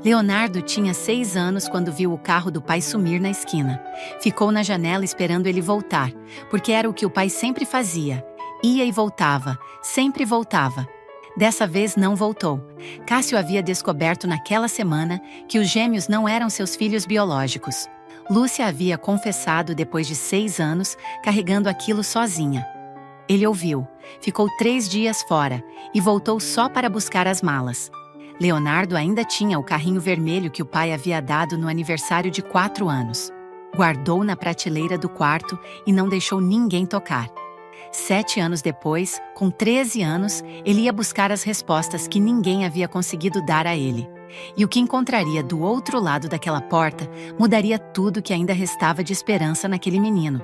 Leonardo tinha 6 anos quando viu o carro do pai sumir na esquina. Ficou na janela esperando ele voltar, porque era o que o pai sempre fazia. Ia e voltava, sempre voltava. Dessa vez não voltou. Cássio havia descoberto naquela semana que os gêmeos não eram seus filhos biológicos. Lúcia havia confessado depois de 6 anos, carregando aquilo sozinha. Ele ouviu, ficou 3 dias fora e voltou só para buscar as malas. Leonardo ainda tinha o carrinho vermelho que o pai havia dado no aniversário de 4 anos. Guardou na prateleira do quarto e não deixou ninguém tocar. 7 anos depois, com 13 anos, ele ia buscar as respostas que ninguém havia conseguido dar a ele. E o que encontraria do outro lado daquela porta mudaria tudo que ainda restava de esperança naquele menino.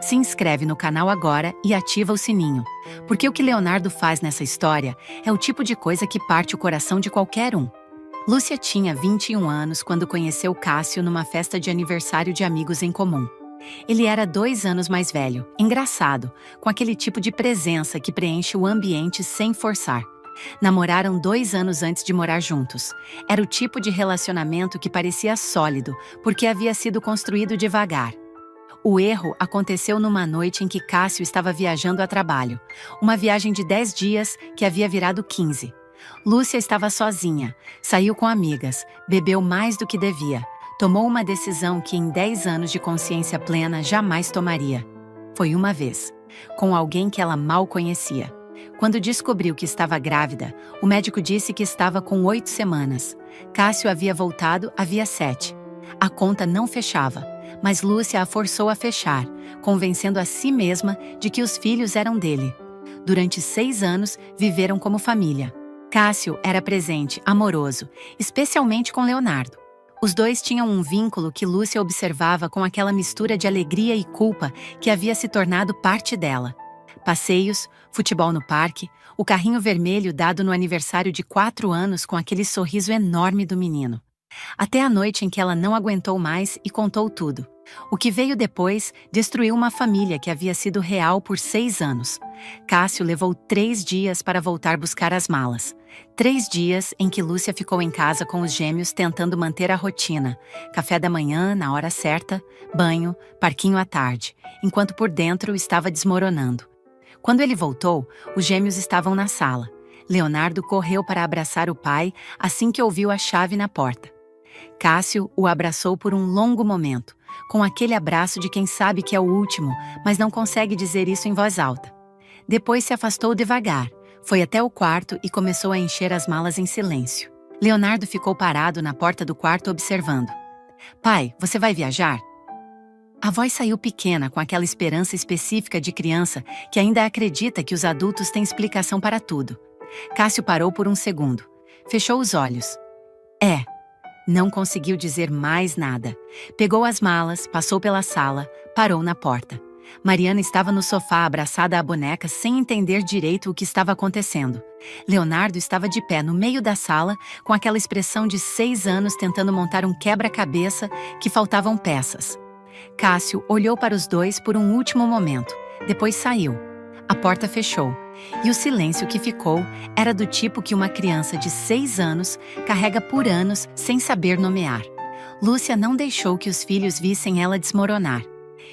Se inscreve no canal agora e ativa o sininho, porque o que Leonardo faz nessa história é o tipo de coisa que parte o coração de qualquer um. Lúcia tinha 21 anos quando conheceu Cássio numa festa de aniversário de amigos em comum. Ele era 2 anos mais velho, engraçado, com aquele tipo de presença que preenche o ambiente sem forçar. Namoraram 2 anos antes de morar juntos. Era o tipo de relacionamento que parecia sólido, porque havia sido construído devagar. O erro aconteceu numa noite em que Cássio estava viajando a trabalho. Uma viagem de 10 dias que havia virado 15. Lúcia estava sozinha, saiu com amigas, bebeu mais do que devia. Tomou uma decisão que em 10 anos de consciência plena jamais tomaria. Foi uma vez, com alguém que ela mal conhecia. Quando descobriu que estava grávida, o médico disse que estava com 8 semanas. Cássio havia voltado havia 7. A conta não fechava, mas Lúcia a forçou a fechar, convencendo a si mesma de que os filhos eram dele. Durante 6 anos, viveram como família. Cássio era presente, amoroso, especialmente com Leonardo. Os dois tinham um vínculo que Lúcia observava com aquela mistura de alegria e culpa que havia se tornado parte dela. Passeios, futebol no parque, o carrinho vermelho dado no aniversário de 4 anos com aquele sorriso enorme do menino. Até a noite em que ela não aguentou mais e contou tudo. O que veio depois destruiu uma família que havia sido real por 6 anos. Cássio levou 3 dias para voltar buscar as malas. 3 dias em que Lúcia ficou em casa com os gêmeos tentando manter a rotina. Café da manhã na hora certa, banho, parquinho à tarde, enquanto por dentro estava desmoronando. Quando ele voltou, os gêmeos estavam na sala. Leonardo correu para abraçar o pai assim que ouviu a chave na porta. Cássio o abraçou por um longo momento, com aquele abraço de quem sabe que é o último, mas não consegue dizer isso em voz alta. Depois se afastou devagar, foi até o quarto e começou a encher as malas em silêncio. Leonardo ficou parado na porta do quarto observando. "Pai, você vai viajar?" A voz saiu pequena, com aquela esperança específica de criança que ainda acredita que os adultos têm explicação para tudo. Cássio parou por um segundo. Fechou os olhos. "É." Não conseguiu dizer mais nada. Pegou as malas, passou pela sala, parou na porta. Mariana estava no sofá abraçada à boneca sem entender direito o que estava acontecendo. Leonardo estava de pé no meio da sala, com aquela expressão de 6 anos tentando montar um quebra-cabeça que faltavam peças. Cássio olhou para os dois por um último momento, depois saiu. A porta fechou, e o silêncio que ficou era do tipo que uma criança de 6 anos carrega por anos sem saber nomear. Lúcia não deixou que os filhos vissem ela desmoronar.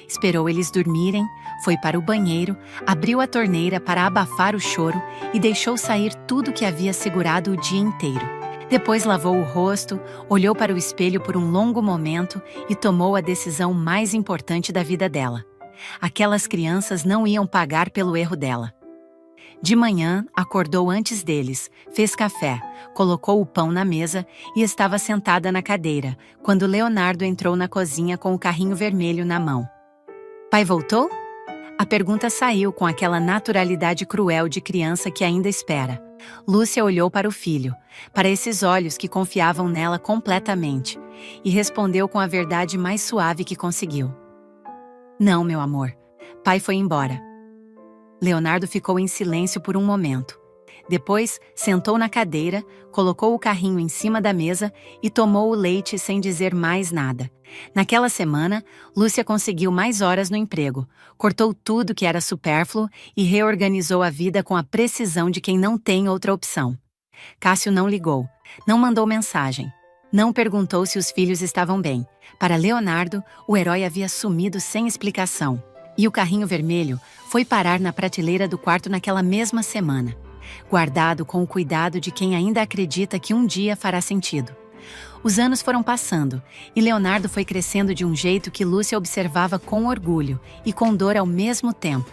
Esperou eles dormirem, foi para o banheiro, abriu a torneira para abafar o choro e deixou sair tudo que havia segurado o dia inteiro. Depois lavou o rosto, olhou para o espelho por um longo momento e tomou a decisão mais importante da vida dela. Aquelas crianças não iam pagar pelo erro dela. De manhã, acordou antes deles, fez café, colocou o pão na mesa e estava sentada na cadeira, quando Leonardo entrou na cozinha com o carrinho vermelho na mão. "Pai voltou?" A pergunta saiu com aquela naturalidade cruel de criança que ainda espera. Lúcia olhou para o filho, para esses olhos que confiavam nela completamente, e respondeu com a verdade mais suave que conseguiu. "Não, meu amor. Pai foi embora." Leonardo ficou em silêncio por um momento. Depois, sentou na cadeira, colocou o carrinho em cima da mesa e tomou o leite sem dizer mais nada. Naquela semana, Lúcia conseguiu mais horas no emprego, cortou tudo que era supérfluo e reorganizou a vida com a precisão de quem não tem outra opção. Cássio não ligou, não mandou mensagem. Não perguntou se os filhos estavam bem. Para Leonardo, o herói havia sumido sem explicação. E o carrinho vermelho foi parar na prateleira do quarto naquela mesma semana, guardado com o cuidado de quem ainda acredita que um dia fará sentido. Os anos foram passando, e Leonardo foi crescendo de um jeito que Lúcia observava com orgulho e com dor ao mesmo tempo.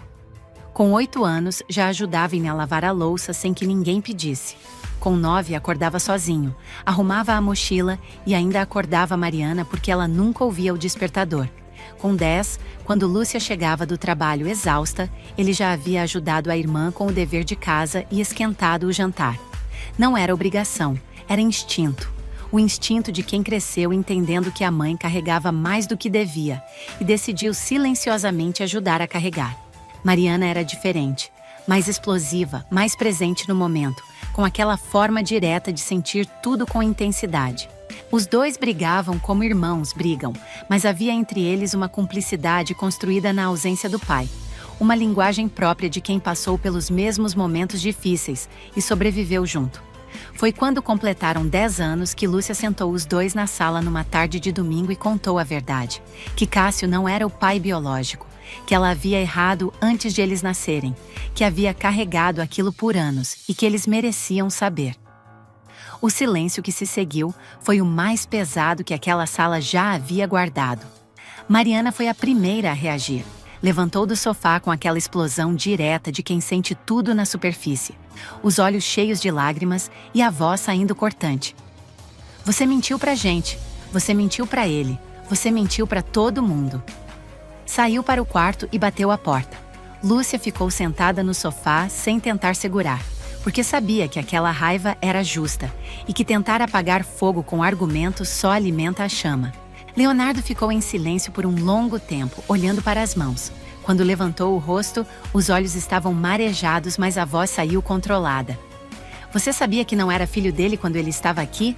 Com 8 anos, já ajudava em lavar a louça sem que ninguém pedisse. Com 9, acordava sozinho, arrumava a mochila e ainda acordava Mariana porque ela nunca ouvia o despertador. Com 10, quando Lúcia chegava do trabalho exausta, ele já havia ajudado a irmã com o dever de casa e esquentado o jantar. Não era obrigação, era instinto. O instinto de quem cresceu entendendo que a mãe carregava mais do que devia e decidiu silenciosamente ajudar a carregar. Mariana era diferente, mais explosiva, mais presente no momento, com aquela forma direta de sentir tudo com intensidade. Os dois brigavam como irmãos brigam, mas havia entre eles uma cumplicidade construída na ausência do pai. Uma linguagem própria de quem passou pelos mesmos momentos difíceis e sobreviveu junto. Foi quando completaram 10 anos que Lúcia sentou os dois na sala numa tarde de domingo e contou a verdade. Que Cássio não era o pai biológico, que ela havia errado antes de eles nascerem, que havia carregado aquilo por anos e que eles mereciam saber. O silêncio que se seguiu foi o mais pesado que aquela sala já havia guardado. Mariana foi a primeira a reagir. Levantou do sofá com aquela explosão direta de quem sente tudo na superfície, os olhos cheios de lágrimas e a voz saindo cortante. Você mentiu pra gente, você mentiu pra ele, você mentiu pra todo mundo. Saiu para o quarto e bateu a porta. Lúcia ficou sentada no sofá sem tentar segurar, porque sabia que aquela raiva era justa e que tentar apagar fogo com argumentos só alimenta a chama. Leonardo ficou em silêncio por um longo tempo, olhando para as mãos. Quando levantou o rosto, os olhos estavam marejados, mas a voz saiu controlada. Você sabia que não era filho dele quando ele estava aqui?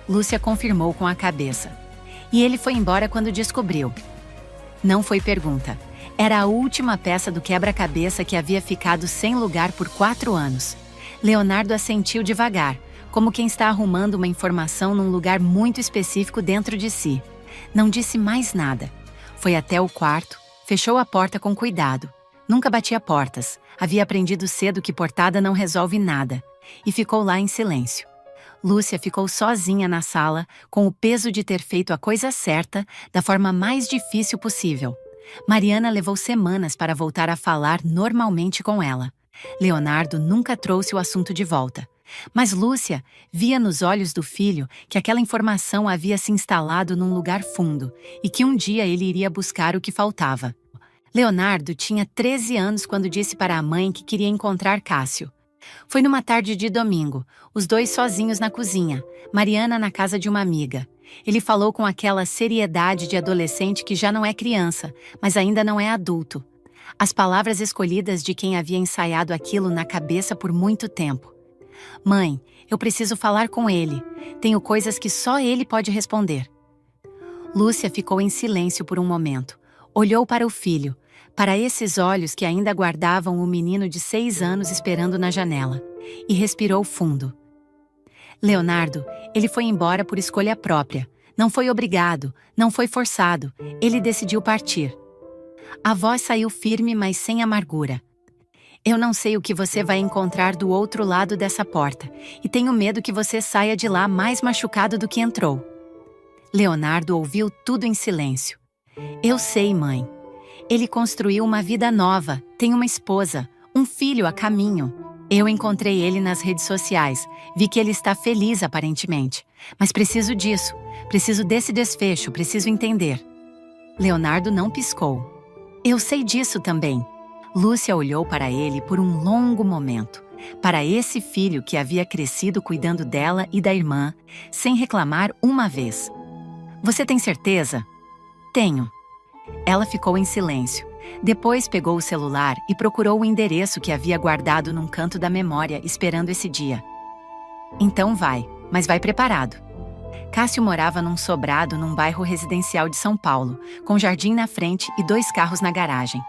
Lúcia confirmou com a cabeça. E ele foi embora quando descobriu. Não foi pergunta. Era a última peça do quebra-cabeça que havia ficado sem lugar por 4 anos. Leonardo assentiu devagar, como quem está arrumando uma informação num lugar muito específico dentro de si. Não disse mais nada. Foi até o quarto, fechou a porta com cuidado. Nunca batia portas, havia aprendido cedo que portada não resolve nada. E ficou lá em silêncio. Lúcia ficou sozinha na sala, com o peso de ter feito a coisa certa, da forma mais difícil possível. Mariana levou semanas para voltar a falar normalmente com ela. Leonardo nunca trouxe o assunto de volta. Mas Lúcia via nos olhos do filho que aquela informação havia se instalado num lugar fundo e que um dia ele iria buscar o que faltava. Leonardo tinha 13 anos quando disse para a mãe que queria encontrar Cássio. Foi numa tarde de domingo, os dois sozinhos na cozinha, Mariana na casa de uma amiga. Ele falou com aquela seriedade de adolescente que já não é criança, mas ainda não é adulto. As palavras escolhidas de quem havia ensaiado aquilo na cabeça por muito tempo. Mãe, eu preciso falar com ele. Tenho coisas que só ele pode responder. Lúcia ficou em silêncio por um momento. Olhou para o filho, para esses olhos que ainda guardavam o menino de 6 anos esperando na janela, e respirou fundo. Leonardo, ele foi embora por escolha própria. Não foi obrigado, não foi forçado. Ele decidiu partir. A voz saiu firme, mas sem amargura. Eu não sei o que você vai encontrar do outro lado dessa porta, e tenho medo que você saia de lá mais machucado do que entrou. Leonardo ouviu tudo em silêncio. Eu sei, mãe. Ele construiu uma vida nova, tem uma esposa, um filho a caminho. Eu encontrei ele nas redes sociais, vi que ele está feliz aparentemente. Mas preciso disso, preciso desse desfecho, preciso entender. Leonardo não piscou. Eu sei disso também. Lúcia olhou para ele por um longo momento, para esse filho que havia crescido cuidando dela e da irmã, sem reclamar uma vez. Você tem certeza? Tenho. Ela ficou em silêncio. Depois pegou o celular e procurou o endereço que havia guardado num canto da memória, esperando esse dia. Então vai, mas vai preparado. Cássio morava num sobrado num bairro residencial de São Paulo, com jardim na frente e 2 carros na garagem.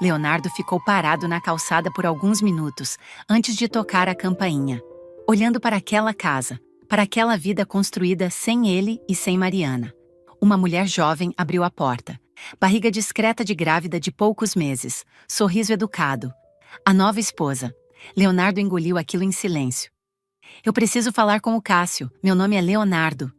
Leonardo ficou parado na calçada por alguns minutos, antes de tocar a campainha, olhando para aquela casa. para aquela vida construída sem ele e sem Mariana. Uma mulher jovem abriu a porta. Barriga discreta de grávida de poucos meses, sorriso educado. A nova esposa. Leonardo engoliu aquilo em silêncio. Eu preciso falar com o Cássio, meu nome é Leonardo.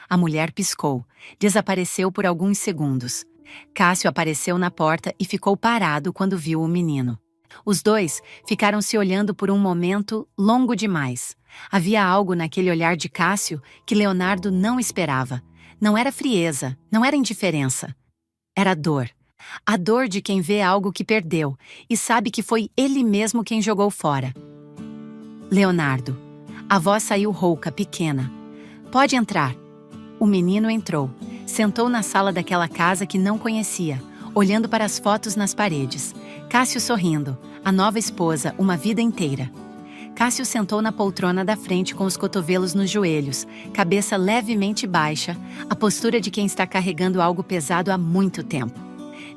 A mulher piscou, desapareceu por alguns segundos. Cássio apareceu na porta e ficou parado quando viu o menino. Os dois ficaram se olhando por um momento longo demais. Havia algo naquele olhar de Cássio que Leonardo não esperava. Não era frieza, não era indiferença. Era dor. A dor de quem vê algo que perdeu e sabe que foi ele mesmo quem jogou fora. Leonardo. A voz saiu rouca, pequena. Pode entrar. O menino entrou. Sentou na sala daquela casa que não conhecia, olhando para as fotos nas paredes. Cássio sorrindo. A nova esposa, uma vida inteira. Cássio sentou na poltrona da frente com os cotovelos nos joelhos, cabeça levemente baixa, a postura de quem está carregando algo pesado há muito tempo.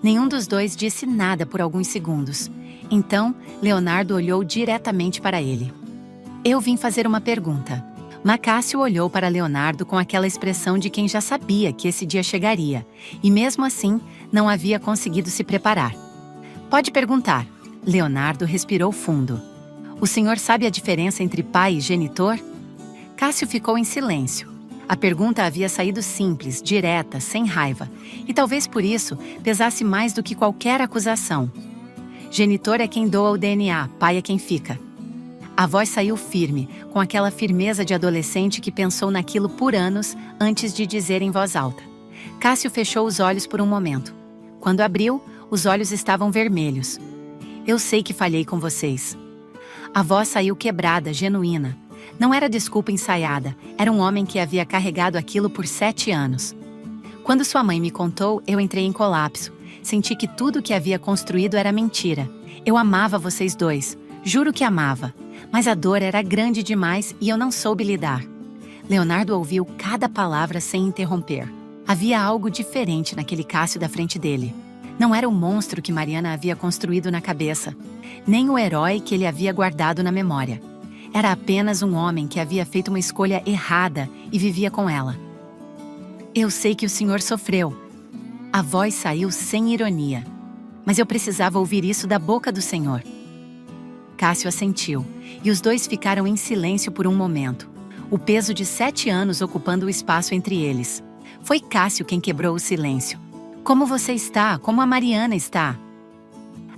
Nenhum dos dois disse nada por alguns segundos. Então, Leonardo olhou diretamente para ele. Eu vim fazer uma pergunta. Cássio olhou para Leonardo com aquela expressão de quem já sabia que esse dia chegaria, e mesmo assim, não havia conseguido se preparar. Pode perguntar. Leonardo respirou fundo. O senhor sabe a diferença entre pai e genitor? Cássio ficou em silêncio. A pergunta havia saído simples, direta, sem raiva, e talvez por isso pesasse mais do que qualquer acusação. Genitor é quem doa o DNA, pai é quem fica. A voz saiu firme, com aquela firmeza de adolescente que pensou naquilo por anos antes de dizer em voz alta. Cássio fechou os olhos por um momento. Quando abriu, os olhos estavam vermelhos. Eu sei que falhei com vocês. A voz saiu quebrada, genuína. Não era desculpa ensaiada, era um homem que havia carregado aquilo por 7 anos. Quando sua mãe me contou, eu entrei em colapso. Senti que tudo que havia construído era mentira. Eu amava vocês dois, juro que amava. Mas a dor era grande demais e eu não soube lidar. Leonardo ouviu cada palavra sem interromper. Havia algo diferente naquele Cássio da frente dele. Não era o monstro que Mariana havia construído na cabeça, nem o herói que ele havia guardado na memória. Era apenas um homem que havia feito uma escolha errada e vivia com ela. Eu sei que o senhor sofreu. A voz saiu sem ironia. Mas eu precisava ouvir isso da boca do senhor. Cássio assentiu, e os dois ficaram em silêncio por um momento, o peso de 7 anos ocupando o espaço entre eles. Foi Cássio quem quebrou o silêncio. Como você está? Como a Mariana está?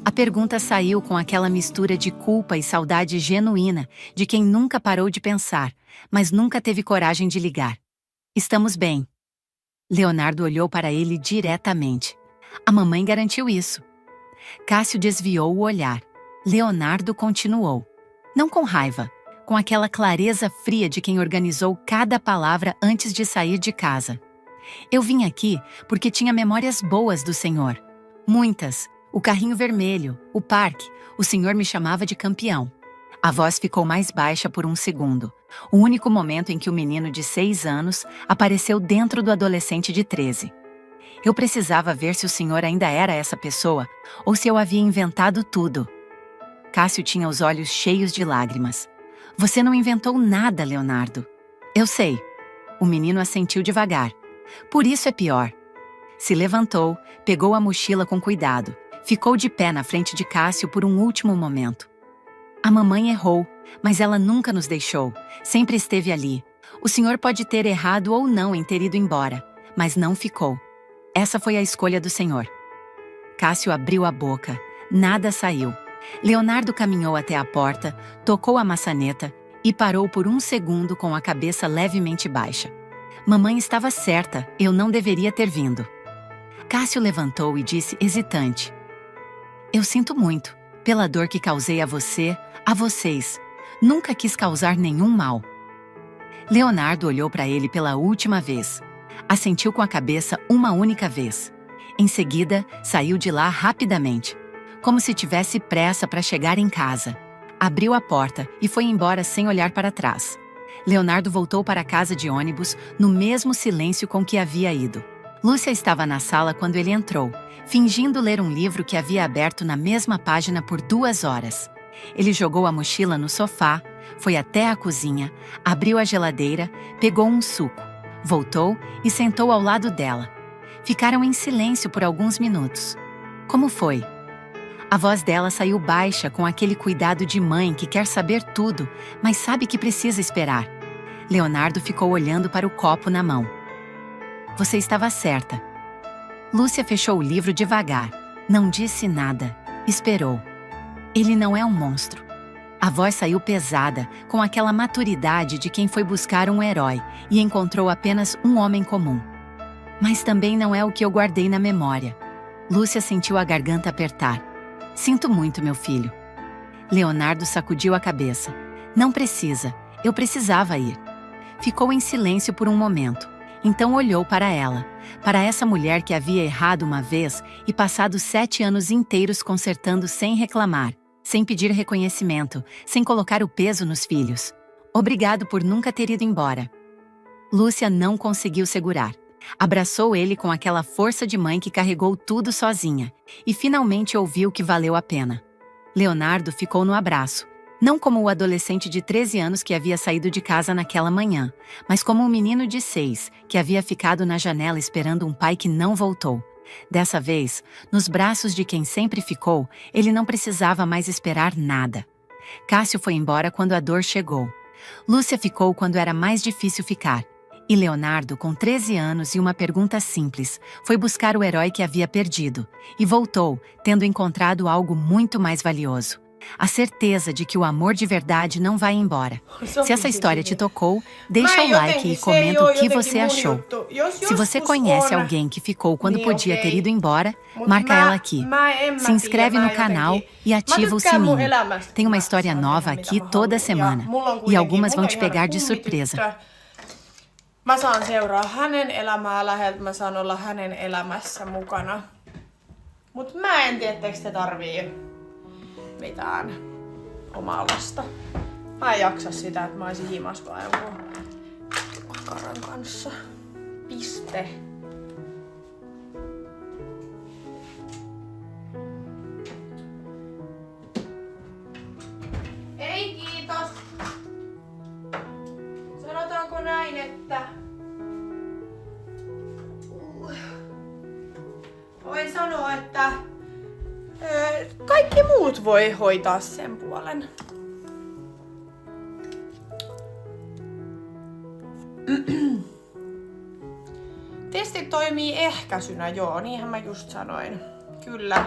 A pergunta saiu com aquela mistura de culpa e saudade genuína de quem nunca parou de pensar, mas nunca teve coragem de ligar. Estamos bem. Leonardo olhou para ele diretamente. A mamãe garantiu isso. Cássio desviou o olhar. Leonardo continuou. Não com raiva, com aquela clareza fria de quem organizou cada palavra antes de sair de casa. Eu vim aqui porque tinha memórias boas do senhor. Muitas. O carrinho vermelho, o parque, o senhor me chamava de campeão. A voz ficou mais baixa por um segundo. O único momento em que o menino de 6 anos apareceu dentro do adolescente de 13. Eu precisava ver se o senhor ainda era essa pessoa ou se eu havia inventado tudo. Cássio tinha os olhos cheios de lágrimas. Você não inventou nada, Leonardo. Eu sei. O menino assentiu devagar. Por isso é pior. Se levantou, pegou a mochila com cuidado. Ficou de pé na frente de Cássio por um último momento. A mamãe errou, mas ela nunca nos deixou. Sempre esteve ali. O senhor pode ter errado ou não em ter ido embora, mas não ficou. Essa foi a escolha do senhor. Cássio abriu a boca. Nada saiu. Leonardo caminhou até a porta, tocou a maçaneta e parou por um segundo com a cabeça levemente baixa. Mamãe estava certa, eu não deveria ter vindo. Cássio levantou e disse hesitante. Eu sinto muito, pela dor que causei a você, a vocês. Nunca quis causar nenhum mal. Leonardo olhou para ele pela última vez. Assentiu com a cabeça uma única vez. Em seguida, saiu de lá rapidamente, como se tivesse pressa para chegar em casa. Abriu a porta e foi embora sem olhar para trás. Leonardo voltou para a casa de ônibus no mesmo silêncio com que havia ido. Lúcia estava na sala quando ele entrou, fingindo ler um livro que havia aberto na mesma página por 2 horas. Ele jogou a mochila no sofá, Foi até a cozinha, abriu a geladeira, pegou um suco, voltou e sentou ao lado dela. Ficaram em silêncio por alguns minutos. Como foi? A voz dela saiu baixa com aquele cuidado de mãe que quer saber tudo, mas sabe que precisa esperar. Leonardo ficou olhando para o copo na mão. Você estava certa. Lúcia fechou o livro devagar. Não disse nada. Esperou. Ele não é um monstro. A voz saiu pesada, com aquela maturidade de quem foi buscar um herói e encontrou apenas um homem comum. Mas também não é o que eu guardei na memória. Lúcia sentiu a garganta apertar. Sinto muito, meu filho. Leonardo sacudiu a cabeça. Não precisa. Eu precisava ir. Ficou em silêncio por um momento. Então olhou para ela, para essa mulher que havia errado uma vez e passado 7 anos inteiros consertando sem reclamar, sem pedir reconhecimento, sem colocar o peso nos filhos. Obrigado por nunca ter ido embora. Lúcia não conseguiu segurar. Abraçou ele com aquela força de mãe que carregou tudo sozinha e finalmente ouviu que valeu a pena. Leonardo ficou no abraço. Não como o adolescente de 13 anos que havia saído de casa naquela manhã, mas como um menino de 6, que havia ficado na janela esperando um pai que não voltou. Dessa vez, nos braços de quem sempre ficou, ele não precisava mais esperar nada. Cássio foi embora quando a dor chegou. Lúcia ficou quando era mais difícil ficar. E Leonardo, com 13 anos e uma pergunta simples, foi buscar o herói que havia perdido. E voltou, tendo encontrado algo muito mais valioso. A certeza de que o amor de verdade não vai embora. Se essa história te tocou, deixa o like e comenta o que você achou. Se você conhece alguém que ficou quando podia ter ido embora, marca ela aqui. Se inscreve no canal e ativa o sininho. Tem uma história nova aqui toda semana. E algumas vão te pegar de surpresa. Mä saan seuraa hänen elämää läheltä, mä saan olla hänen elämässä mukana. Mut mä en tiedä, etteikö te tarvii mitään omaa lasta. Mä en jaksa sitä, että mä oisin himas vaan jonkun kakaran kanssa. Piste. Ei kiitos. Sanotaanko näin, että voin sanoa, että kaikki muut voi hoitaa sen puolen. Testit toimii ehkäisynä, joo, niinhän mä just sanoin. Kyllä.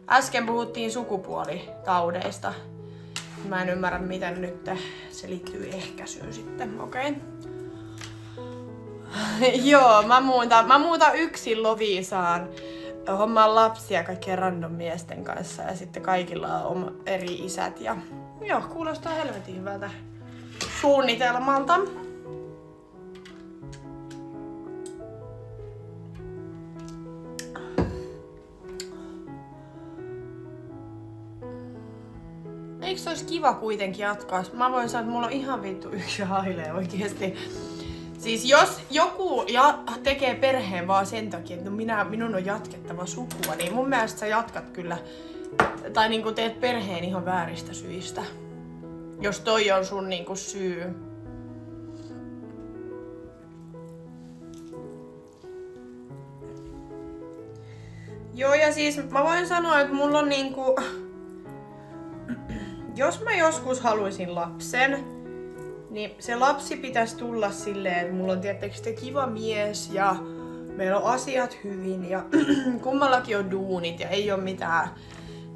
Äsken puhuttiin sukupuolitaudeista. Mä en ymmärrä, miten nyt se liittyy ehkäisyyn sitten, okei. Joo, mä muutan yksin Loviisaan. Hommaan lapsia kaikkien random miesten kanssa ja sitten kaikilla on eri isät ja joo, kuulostaa helvetin hyvältä suunnitelmalta. Eikö se olisi kiva kuitenkin jatkaa? Mä voin sanoa, että mulla on ihan vittu yksi haile oikeesti. Siis jos joku tekee perheen vaan sen takia, että minun on jatkettava sukua, niin mun mielestä sä jatkat kyllä, tai niinku teet perheen ihan vääristä syistä. Jos toi on sun niinku syy. Joo, ja siis mä voin sanoa, että mulla on niinku... Jos mä joskus haluaisin lapsen, niin se lapsi pitäisi tulla silleen, että mulla on tietysti kiva mies ja meillä on asiat hyvin ja kummallakin on duunit ja ei ole mitään.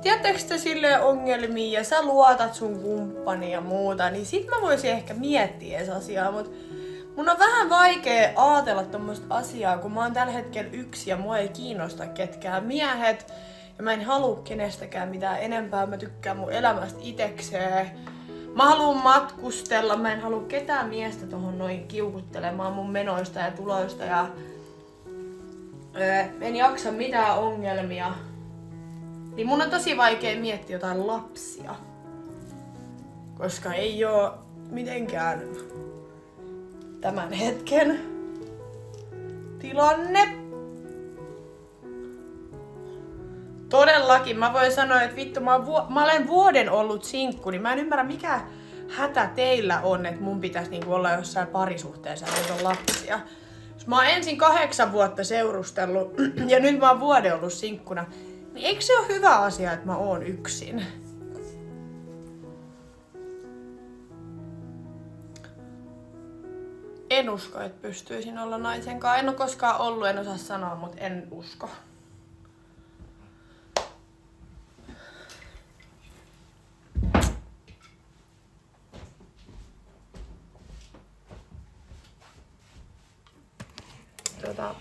Tiedättekö silleen ongelmia ja sä luotat sun kumppani ja muuta, niin sit mä voisin ehkä miettiä edes asiaa, mut mun on vähän vaikea ajatella tommoista asiaa, kun mä oon tällä hetkellä yksin ja mua ei kiinnosta ketkään miehet. Ja mä en halua kenestäkään mitään enempää, mä tykkään mun elämästä itekseen. Mä haluan matkustella, mä en halua ketään miestä tohon noin kiukuttelemaan mun menoista ja tuloista ja en jaksa mitään ongelmia. Niin mun on tosi vaikea miettiä jotain lapsia. Koska ei oo mitenkään tämän hetken tilanne. Todellakin, mä voin sanoa, että vittu, mä olen vuoden ollut sinkku, niin mä en ymmärrä hätä teillä on, että mun pitäisi niinku olla jossain parisuhteessa, että on lapsia. Jos mä oon ensin 8 vuotta seurustellut ja nyt mä oon vuoden ollut sinkkuna, niin eikö se ole hyvä asia, että mä oon yksin? En usko, että pystyisin olla naisen kanssa. En ole koskaan ollut, en osaa sanoa, mutta en usko.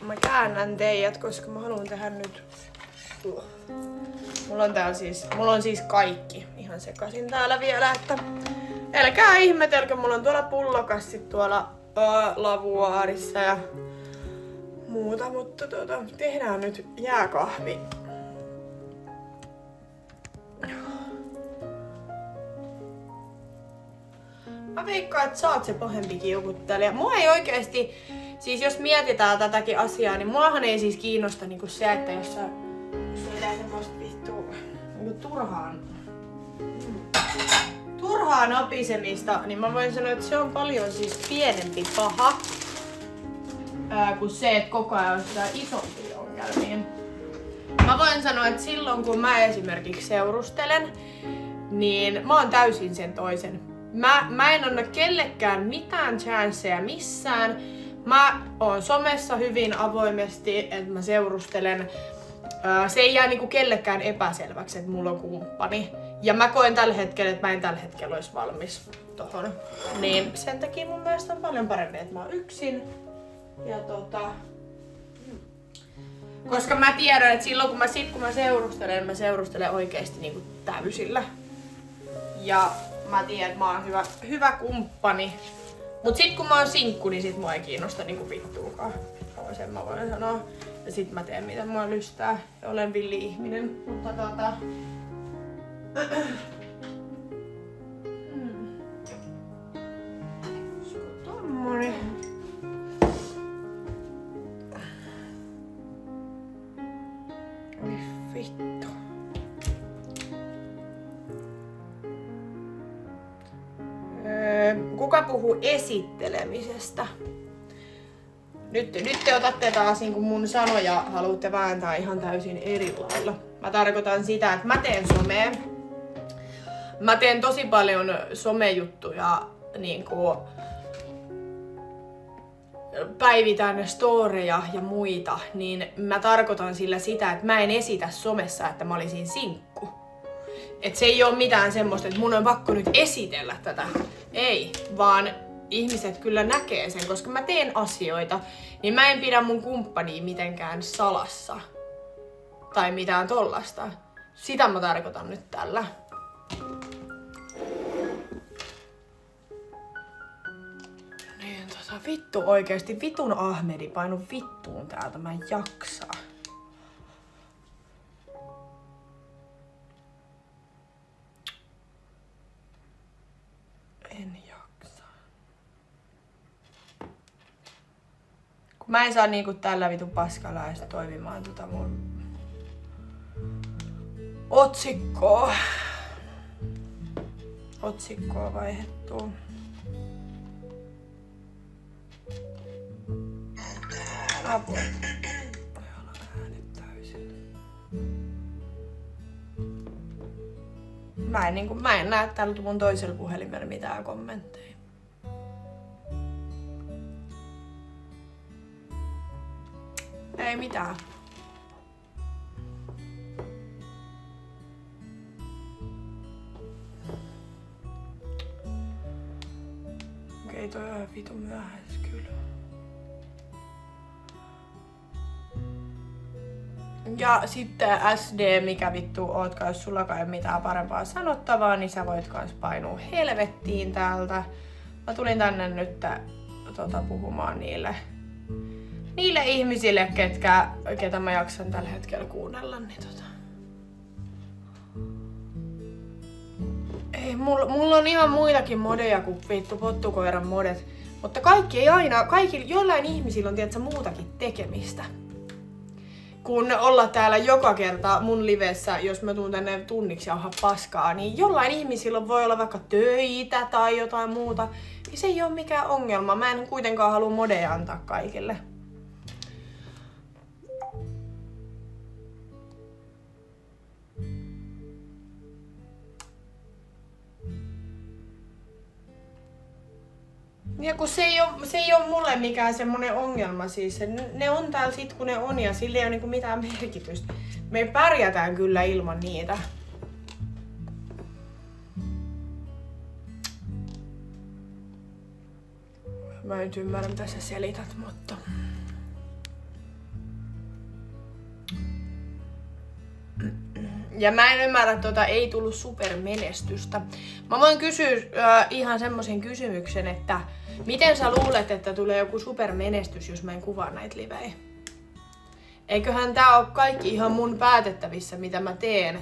Mä käännän teidät, koska mä haluan tehdä nyt... Mulla on siis kaikki ihan sekaisin täällä vielä, että... Älkää ihmetelkö, mulla on tuolla pullokassit tuolla lavuaarissa ja muuta, mutta tehdään nyt jääkahvi. Mä veikkaan, että sä oot se pahempi kiukuttelija. Mua ei oikeesti, siis jos mietitään tätäkin asiaa, niin muahan ei siis kiinnosta niinku se, että jos sä teet semmoista vittua niinku turhaa napisemista, niin mä voin sanoa, että se on paljon siis pienempi paha kuin se, että koko ajan on sitä isompia ongelmia. Mä voin sanoa, että silloin kun mä esimerkiksi seurustelen, niin mä oon täysin sen toisen. Mä en anna kellekään mitään chanceja missään. Mä oon somessa hyvin avoimesti, että mä seurustelen. Se ei jää niinku kellekään epäselväksi, että mulla on kumppani. Ja mä koen tällä hetkellä, että mä en tällä hetkellä olisi valmis tohon. Niin sen takia mun mielestä on paljon parempi, että mä oon yksin. Ja koska mä tiedän, että silloin kun mä seurustelen oikeesti niinku täysillä. Ja mä tiedän, että mä oon hyvä kumppani. Mut sit kun mä oon sinkku, niin sit mua ei kiinnosta niinku vittuukaan. Sen mä voin sanoa. Ja sit mä teen mitä mua lystää. Ja olen villi-ihminen. Mutta tommonen. Oi vittu. Kuka puhuu esittelemisestä? Nyt te otatte taas niin kuin mun sanoja haluatte vääntää ihan täysin eri lailla. Mä tarkoitan sitä, että mä teen somea. Mä teen tosi paljon somejuttuja, niin kuin päivitän storeja ja muita, niin mä tarkoitan sillä sitä, että mä en esitä somessa, että mä olisin sinkku. Et se ei oo mitään semmoista, että mun on pakko nyt esitellä tätä. Ei, vaan ihmiset kyllä näkee sen, koska mä teen asioita, niin mä en pidä mun kumppania mitenkään salassa. Tai mitään tollasta. Sitä mä tarkoitan nyt tällä. Niin, vittu oikeesti, vitun Ahmedi painu vittuun täältä, mä en jaksa. En jaksa. Kun mä en saa niinku tällä vitun paskalla edes toimimaan mun otsikkoa vaihdettua. Apua. Voi olla äänet täysin. Mä en näe tällä mun toisella puhelimella mitään kommentteja. Ei mitään. Okei, toi on vitun myöhäis kyllä. Ja sitten SD, mikä vittu ootkaan, jos sullakaan ei ole mitään parempaa sanottavaa, niin sä voit kans painua helvettiin täältä. Mä tulin tänne nyt puhumaan niille ihmisille, ketä mä jaksan tällä hetkellä kuunnella, niin Ei, mulla on ihan muitakin modeja kuin vittu pottukoiran modet. Mutta kaikilla jollain ihmisillä on tiedätkö, muutakin tekemistä. kun olla täällä joka kerta mun livessä, jos mä tuun tänne tunniksi jauhaa paskaa, niin jollain ihmisillä voi olla vaikka töitä tai jotain muuta. Niin se ei ole mikään ongelma. Mä en kuitenkaan halua modeja antaa kaikille. Ja kun se ei ole mulle mikään semmonen ongelma siis. Ne on täällä sit kun ne on ja sillä ei ole niinku mitään merkitystä. Me pärjätään kyllä ilman niitä. Mä en ymmärrä mitä sä selität, mutta... Ja mä en ymmärrä ei tullut supermenestystä. Mä voin kysyä ihan semmoisen kysymyksen, että miten sä luulet, että tulee joku supermenestys, jos mä en kuvaa näitä livejä? Eiköhän tää ole kaikki ihan mun päätettävissä, mitä mä teen.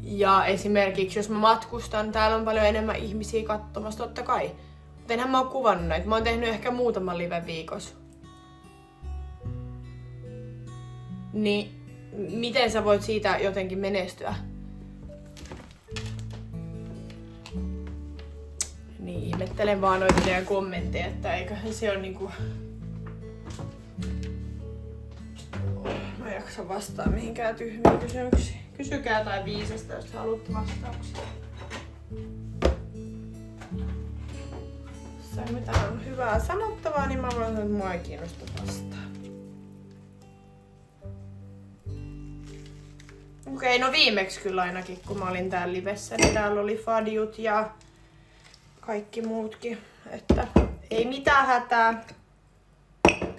Ja esimerkiksi jos mä matkustan, täällä on paljon enemmän ihmisiä katsomassa, totta kai. Mutta enhän mä oo kuvannut näitä. Mä oon tehnyt ehkä muutaman liven viikossa. Niin miten sä voit siitä jotenkin menestyä? Niin, ihmettelen vaan noita teidän kommentteja, että eiköhän se ole niinku... Mä en jaksa vastaa mihinkään tyhmiin kysymyksiin. Kysykää tai viisasta, jos haluatte vastauksia. Jos ei mitään hyvää sanottavaa, niin mä voin sanoa, että mua ei kiinnosta vastaa. Okei, no viimeksi kyllä ainakin, kun mä olin täällä livessä, niin täällä oli Fadjut ja kaikki muutkin. Että ei mitään hätää.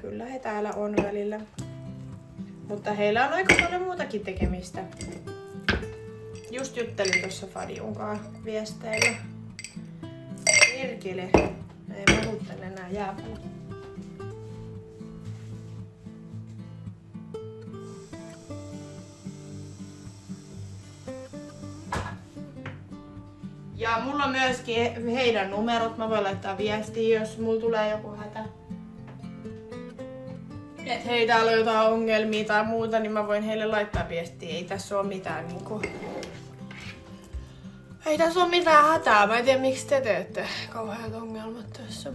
Kyllä he täällä on välillä. Mutta heillä on aika paljon muutakin tekemistä. Just juttelin tuossa Fadjun kanssa viesteillä. Perkele. Ei muuttele enää jääpuut. Ja mulla on myöskin heidän numerot. Mä voin laittaa viestiä, jos mulla tulee joku hätä. Et hei, täällä on jotain ongelmia tai muuta, niin mä voin heille laittaa viestiä. Ei tässä oo mitään niinku... Ei tässä oo mitään hätää. Mä en tiedä miksi te teette kauheat ongelmat tässä.